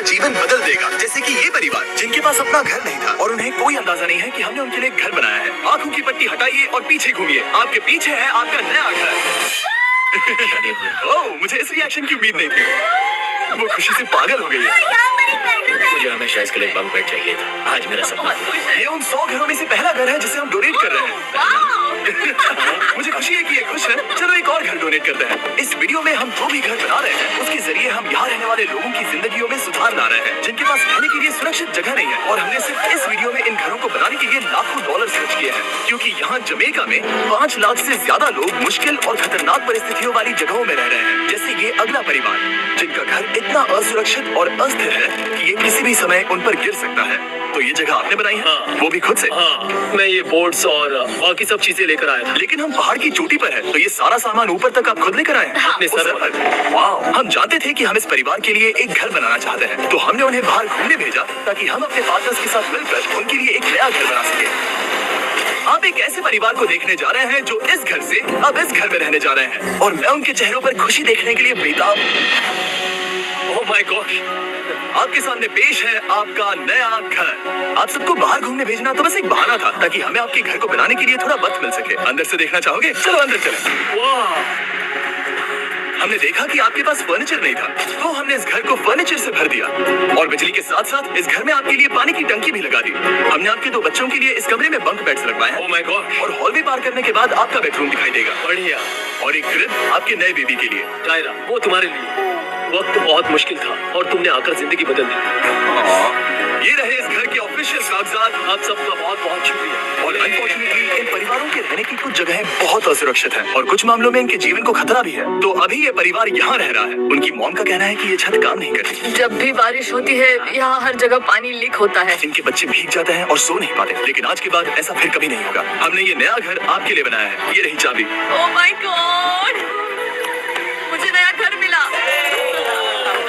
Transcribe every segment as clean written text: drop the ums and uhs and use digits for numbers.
जीवन बदल देगा। जैसे कि ये परिवार जिनके पास अपना घर नहीं था और उन्हें कोई अंदाजा नहीं है कि हमने उनके लिए घर बनाया है। आंखों की पट्टी हटाइए और पीछे घूमिए, आपके पीछे है आपका नया घर। ओह, मुझे इस रिएक्शन की उम्मीद नहीं थी। वो खुशी से पागल हो गई है। मुझे हमेशा इसके लिए बंक बेड चाहिए था। आज मेरा सपना ये उन 100 घरों में से पहला घर है जिसे हम डोनेट कर रहे हैं। मुझे खुशी है कि ये खुश है। चलो एक और घर डोनेट करते हैं। इस वीडियो में हम जो भी घर बना रहे हैं उसके जरिए हम यहाँ रहने वाले लोगों की जिंदगियों में सुधार ला रहे हैं जिनके पास रहने के लिए सुरक्षित जगह नहीं है। और हमने सिर्फ इस वीडियो में इन घरों को बनाने के लिए लाखों डॉलर खर्च किए हैं, क्योंकि यहाँ जमैका में 5 लाख से ज्यादा लोग मुश्किल और खतरनाक परिस्थितियों वाली जगहों में रह रहे हैं। जैसे ये अगला परिवार जिनका घर इतना असुरक्षित और अस्थिर है कि ये किसी भी समय उन पर गिर सकता है। तो ये जगह आपने बनाई है? हाँ। वो भी खुद से? हाँ, मैं ये बोर्ड्स और बाकी सब चीजें लेकर आया था। लेकिन हम पहाड़ की चोटी पर हैं, तो ये सारा सामान ऊपर तक आप खुद लेकर आए हैं? अपने सर पर। वाह, हम जानते थे कि हम इस परिवार के लिए एक घर बनाना चाहते हैं, तो हमने उन्हें बाहर घूमने भेजा ताकि हम अपने पार्टनर्स के साथ मिलकर उनके लिए एक नया घर बना सके। आप एक ऐसे परिवार को देखने जा रहे हैं जो इस घर से अब इस घर में रहने जा रहे हैं, और मैं उनके चेहरों पर खुशी देखने के लिए बेताब। ओह माय गॉड, आपके सामने पेश है आपका नया घर। आप सबको बाहर घूमने भेजना तो बस एक बहाना था ताकि हमें आपके घर को बनाने के लिए थोड़ा वक्त मिल सके। अंदर से देखना चाहोगे? चलो अंदर चलें। वाह, हमने देखा कि आपके पास फर्नीचर नहीं था, तो हमने इस घर को फर्नीचर से भर दिया, और बिजली के साथ साथ इस घर में आपके लिए पानी की टंकी भी लगा दी। हमने आपके 2 बच्चों के लिए इस कमरे में बंक बेड्स लगवाए हैं। ओह माय गॉड, और हॉल में पार करने के बाद आपका बेडरूम दिखाई देगा, बढ़िया। और एक क्रिब आपके नए बेबी के लिए। टायरा, वो तुम्हारे लिए। वक्त बहुत मुश्किल था और तुमने आकर जिंदगी बदल दी। ये रहे इस घर के ऑफिशियल कागजात। आप सबका बहुत बहुत शुक्रिया। और अनफॉर्चुनेटली इन परिवारों के रहने की कुछ जगहें बहुत असुरक्षित हैं, और कुछ मामलों में इनके जीवन को खतरा भी है। तो अभी ये परिवार यहाँ रह रहा है। उनकी मॉम का कहना है कि ये छत काम नहीं करती। जब भी बारिश होती है यहाँ हर जगह पानी लीक होता है। इनके बच्चे भीग जाते हैं और सो नहीं पाते, लेकिन आज के बाद ऐसा फिर कभी नहीं होगा। हमने ये नया घर आपके लिए बनाया है। ये रही चाबी। ओह माय गॉड, मुझे नया घर मिला।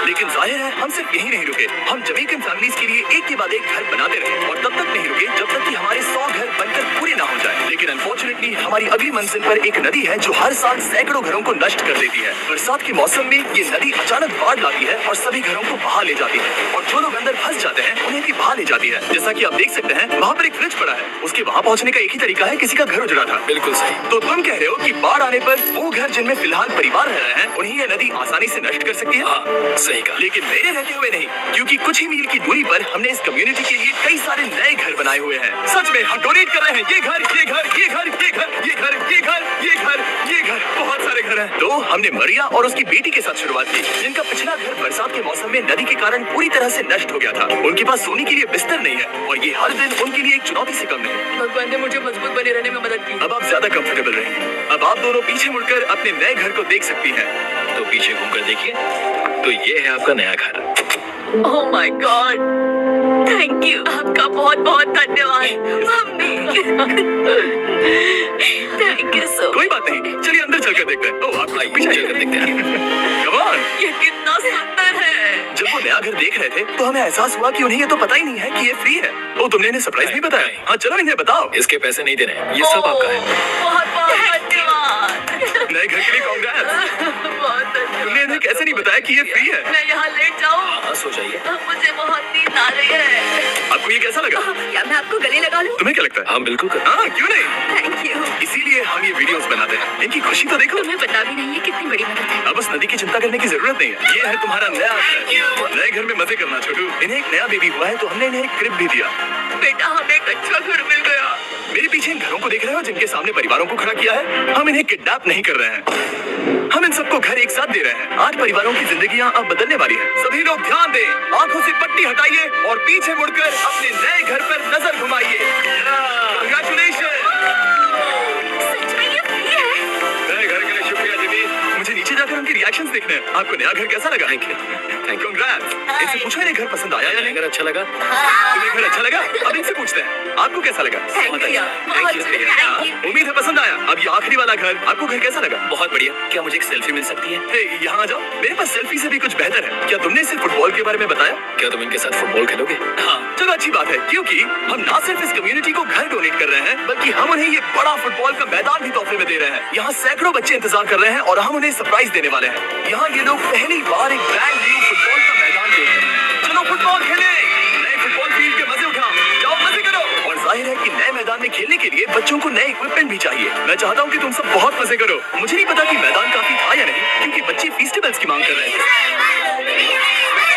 लेकिन जाहिर है हम सिर्फ यही नहीं रुके। हम जमैकन फैमिलीज के लिए एक के बाद एक घर बनाते रहे, और तब तक नहीं रुके जब तक कि हमारे 100 घर बनकर पूरे ना हो जाए। लेकिन अनफॉर्चुनेटली हमारी अगली मंजिल पर एक नदी है जो हर साल सैकड़ों घरों को नष्ट कर देती है। बरसात के मौसम में ये नदी अचानक बाढ़ लाती है और सभी घरों को बहा ले जाती है, और जो लोग अंदर फंस जाते हैं उन्हें भी बहा ले जाती है। जैसा कि आप देख सकते हैं वहाँ पर एक फ्रिज पड़ा है। उसके वहाँ पहुँचने का एक ही तरीका है, किसी का घर उजड़ा था। बिल्कुल सही। तो तुम कह रहे हो कि बाढ़ आने पर वो घर जिनमें फिलहाल परिवार रह रहे हैं उन्हें ये नदी आसानी से नष्ट कर सकती है? हाँ, सही कहा। लेकिन मेरे रहते हुए नहीं, क्योंकि कुछ ही मील की दूरी पर हमने इस कम्युनिटी के लिए कई सारे नए घर बनाए हुए हैं। सच में हम डोनेट कर रहे हैं। ये घर, ये घर, ये घर, ये घर, ये घर, ये घर, ये घर, ये घर, बहुत सारे घर हैं। तो हमने मरिया और उसकी बेटी के साथ शुरुआत की, जिनका पिछला घर बरसात के मौसम में नदी के कारण पूरी तरह से नष्ट हो गया था। उनके पास सोने के लिए बिस्तर नहीं है, और ये हर दिन उनके लिए एक चुनौती से कम नहीं। भगवान ने मुझे मजबूत बने रहने में मदद की। अब आप ज्यादा कंफर्टेबल रहेंगे। अब आप दोनों पीछे मुड़कर अपने नए घर को देख सकती हैं। तो पीछे घूमकर देखिए, तो ये है आपका नया घर। Oh my God, thank you. आपका बहुत बहुत धन्यवाद मम्मी। Thank you so. कोई बात नहीं, चलिए अंदर चलकर देखते हैं। ओह, आप पीछे चलकर देखते हैं। Come on। ये कितना सुंदर है। जब वो नया घर देख रहे थे तो हमें एहसास हुआ कि उन्हें ये तो पता ही नहीं है कि ये फ्री है। ओ, तुमने इन्हें सरप्राइज नहीं बताया? हाँ, चलो इन्हें बताओ। इसके पैसे नहीं देने, ये सब आपका है। बहुत बहुत धन्यवाद। नए घर के लिए कांग्रेस। बहुत धन्यवाद। तुमने इन्हें कैसे नहीं बताया कि ये फ्री है? मैं यहाँ लेट जाऊँ? हाँ, सो जाइए। मुझे बहुत नींद आ रही है। आपको ये कैसा लगा? क्या मैं आपको गले लगा लूं? तुम्हें क्या लगता है? हाँ, बिल्कुल कर। हाँ, क्यों नहीं? Thank you. इसीलिए हम ये वीडियोस बनाते हैं। इनकी खुशी तो देखो। तुम्हें पता भी नहीं है कितनी बड़ी मदद है। अब उस नदी की चिंता करने की जरूरत नहीं है। ये है तुम्हारा नया घर। नए घर में मजे करना छोटू। इन्हें एक नया बेबी हुआ है, तो हमने इन्हें एक क्रिब भी दिया। बेटा, हमें एक अच्छा घर मिल गया। मेरे पीछे इन घरों को देख रहे हो जिनके सामने परिवारों को खड़ा किया है? हम इन्हें किडनैप नहीं कर रहे हैं, हम इन सबको घर एक साथ दे रहे हैं। 8 परिवारों की जिंदगियां अब बदलने वाली हैं। सभी लोग ध्यान दें, आंखों से पट्टी हटाइए और पीछे मुड़कर अपने नए घर पर नजर घुमाइए। Congratulations! सच में ये फ्री है? नए घर के लिए शुक्रिया जिमी। मुझे नीचे जाकर उनके रिएक्शंस देखने हैं। आपको नया घर कैसा लगा? Thank you. Congrats! इनसे पूछो इन्हें घर पसंद आया या नहीं? अगर अच्छा लगा, तुम्हें घर अच्छा लगा? अब इनसे पूछते हैं, आपको कैसा लगा? Thank you. बहुत थैंक यू। उम्मीद है पसंद आया। अब ये आखिरी वाला घर, आपको घर कैसा लगा? बहुत बढ़िया। क्या मुझे एक सेल्फी मिल सकती है? हे, यहाँ आ जाओ। मेरे पास सेल्फी से भी कुछ बेहतर है। क्या तुमने इसे फुटबॉल के बारे में बताया? क्या तुम इनके साथ फुटबॉल खेलोगे? हाँ, चलो अच्छी बात है, क्योंकि हम ना सिर्फ इस कम्युनिटी को घर डोनेट कर रहे हैं, बल्कि हम उन्हें ये बड़ा फुटबॉल का मैदान भी तोहफे में दे रहे हैं। यहाँ सैकड़ों बच्चे इंतजार कर रहे हैं और हम उन्हें सरप्राइज देने वाले हैं। यहाँ ये लोग पहली बार एक ब्रांड न्यू फुटबॉल का मैदान देख रहे हैं। चलो जाओ फुटबॉल खेले, नए फुटबॉल फील्ड के मजे उठाओ, जाओ मजे करो। और जाहिर है कि नए मैदान में खेलने के लिए बच्चों को नए इक्विपमेंट भी चाहिए। मैं चाहता हूँ कि तुम सब बहुत मजे करो। मुझे नहीं पता कि मैदान काफी था या नहीं, क्योंकि बच्चे फेस्टिवल्स की मांग कर रहे थे।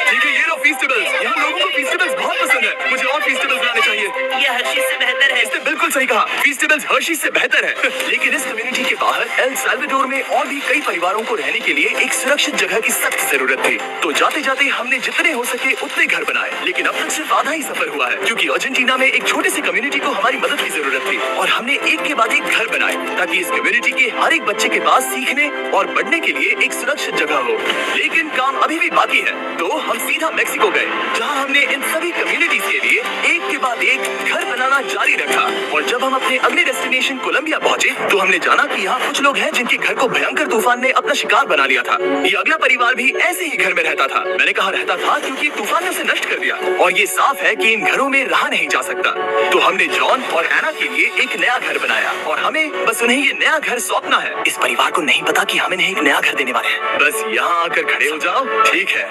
ठीक है, ये लो फेस्टिवल्स। यहाँ लोगों को फेस्टिवल्स बहुत पसंद है। मुझे और फेस्टिवल्स लाने चाहिए। ये हर्षी से बेहतर है। इसने बिल्कुल सही कहा, फेस्टिवल्स हर्शी से बेहतर है। लेकिन इस कम्युनिटी के बाहर एल साल्वाडोर में और भी कई परिवारों को रहने के लिए एक सुरक्षित जगह की सख्त जरूरत थी। तो जाते जाते हमने जितने हो सके उतने घर बनाए, लेकिन अब तक सिर्फ आधा ही सफर हुआ है, क्योंकि अर्जेंटीना में एक छोटे से कम्युनिटी को हमारी मदद की जरूरत थी। और हमने एक के बाद एक घर बनाए ताकि इस कम्युनिटी के हर एक बच्चे के पास सीखने और बढ़ने के लिए एक सुरक्षित जगह हो। लेकिन काम अभी भी बाकी है, तो हम सीधा मेक्सिको गए, जहाँ हमने इन सभी कम्युनिटीज के लिए एक के बाद एक घर बनाना जारी रखा। और जब हम अपने अगले डेस्टिनेशन कोलंबिया पहुंचे, तो हमने जाना कि यहाँ कुछ लोग हैं जिनके घर को भयंकर तूफान ने अपना शिकार बना लिया था। ये अगला परिवार भी ऐसे ही घर में रहता था। मैंने कहा रहता था क्योंकि तूफान ने उसे नष्ट कर दिया, और ये साफ है कि इन घरों में रहा नहीं जा सकता। तो हमने जॉन और एना के लिए एक नया घर बनाया, और हमें बस उन्हें ये नया घर सौंपना है। इस परिवार को नहीं पता कि हम इन्हें एक नया घर देने वाले हैं। बस यहाँ आकर खड़े हो जाओ, ठीक है?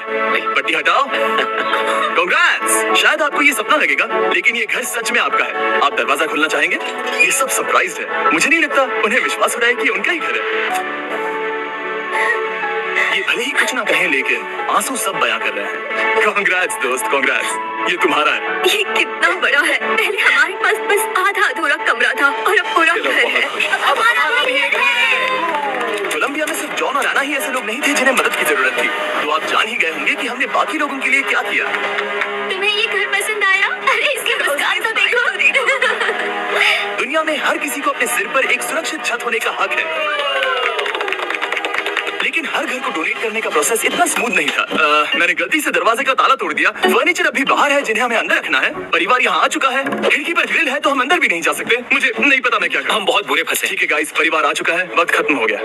पट्टी हटाओ। कांग्रेट्स! शायद आपको ये सपना लगेगा, लेकिन ये घर सच में आपका है। आप दरवाजा खोलना चाहेंगे? ये सब सरप्राइज्ड है। मुझे नहीं लगता उन्हें विश्वास हो रहा है कि उनका ही घर है। ये भले ही कुछ ना कहें, लेकिन आंसू सब बयां कर रहे हैं। कांग्रेट्स दोस्त, कांग्रेट्स। ये तुम्हारा है। ये कितना बड़ा है। पहले हमारे पास बस आधा अधूरा कमरा था, और अब पूरा चलो, घर है। बहुत खुश। अब हमारा भी एक घर है। कोलंबिया में सिर्फ जॉन और एना ही ऐसे लोग नहीं थे जिन्हें मदद की जरूरत थी। तो आप जान ही गए होंगे कि हमने बाकी लोगों के लिए क्या किया। तुम्हें ये घर पसंद आया? अरे इसकी मुस्कान तो देखो। दुनिया में हर किसी को अपने सिर पर एक सुरक्षित छत होने का हक है, लेकिन हर घर को डोनेट करने का प्रोसेस इतना स्मूथ नहीं था। मैंने गलती से दरवाजे का ताला तोड़ दिया। फर्नीचर अभी बाहर है जिन्हें हमें अंदर रखना है। परिवार यहाँ आ चुका है। खिड़की पर ग्रिल है, तो हम अंदर भी नहीं जा सकते। मुझे नहीं पता मैं क्या करूं। हम बहुत बुरे फंसे। ठीक है गाइस, परिवार आ चुका है, वक्त खत्म हो गया।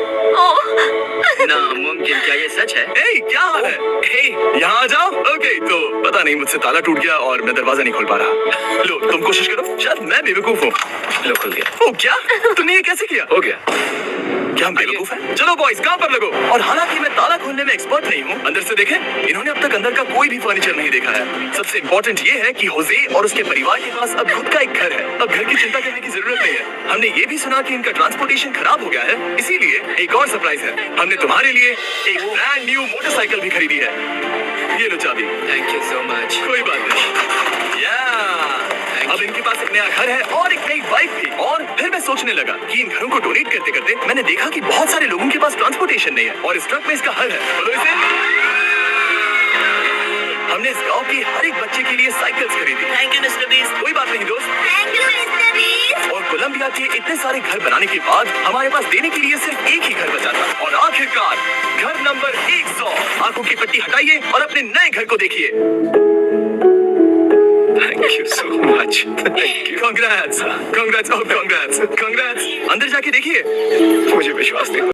नामुमकिन, क्या ये सच है? ए, क्या हाल है? हे, यहाँ आ जाओ। ओके, तो पता नहीं मुझसे ताला टूट गया और मैं दरवाजा नहीं खोल पा रहा। लो, तुम कोशिश करो, शायद मैं बेवकूफ हूँ। लो, खुल गया। ओ क्या? तुमने ये कैसे किया? हो गया। क्या हम बेवकूफ हैं? चलो बॉयज, काम पर लगो। और हालांकि मैं ताला खोलने में एक्सपर्ट नहीं हूँ, अंदर से देखें, इन्होंने अब तक अंदर का कोई भी फर्नीचर नहीं देखा है। सबसे इम्पोर्टेंट ये है कि होजे और उसके परिवार के पास अब खुद का एक घर है। अब घर की चिंता करने की जरूरत नहीं है। हमने ये भी सुना कि इनका ट्रांसपोर्टेशन खराब हो गया है, इसीलिए एक और सरप्राइज है। हमने तुम्हारे लिए एक ब्रांड न्यू मोटरसाइकिल भी खरीदी है। ये लो चाबी। Thank you so much. कोई बात नहीं। अब इनके पास एक नया घर है और एक नई बाइक भी। और फिर मैं सोचने लगा कि इन घरों को डोनेट करते करते मैंने देखा कि बहुत सारे लोगों के पास ट्रांसपोर्टेशन नहीं है, और इस ट्रक में इसका हल है। बोलो इसे। हमने इस गांव के हर एक बच्चे के लिए साइकिल्स खरीदी। Thank you mister beast. कोई बात नहीं दोस्त। Thank you mister beast. और कोलंबिया के इतने सारे घर बनाने के बाद हमारे पास देने के लिए सिर्फ एक ही घर बचा था। और आखिरकार घर नंबर 100। आंखों की पट्टी हटाइए और अपने नए घर को देखिए। Thank you so much. Congrats, congrats, oh congrats, congrats। अंदर जाके देखिए। मुझे विश्वास नहीं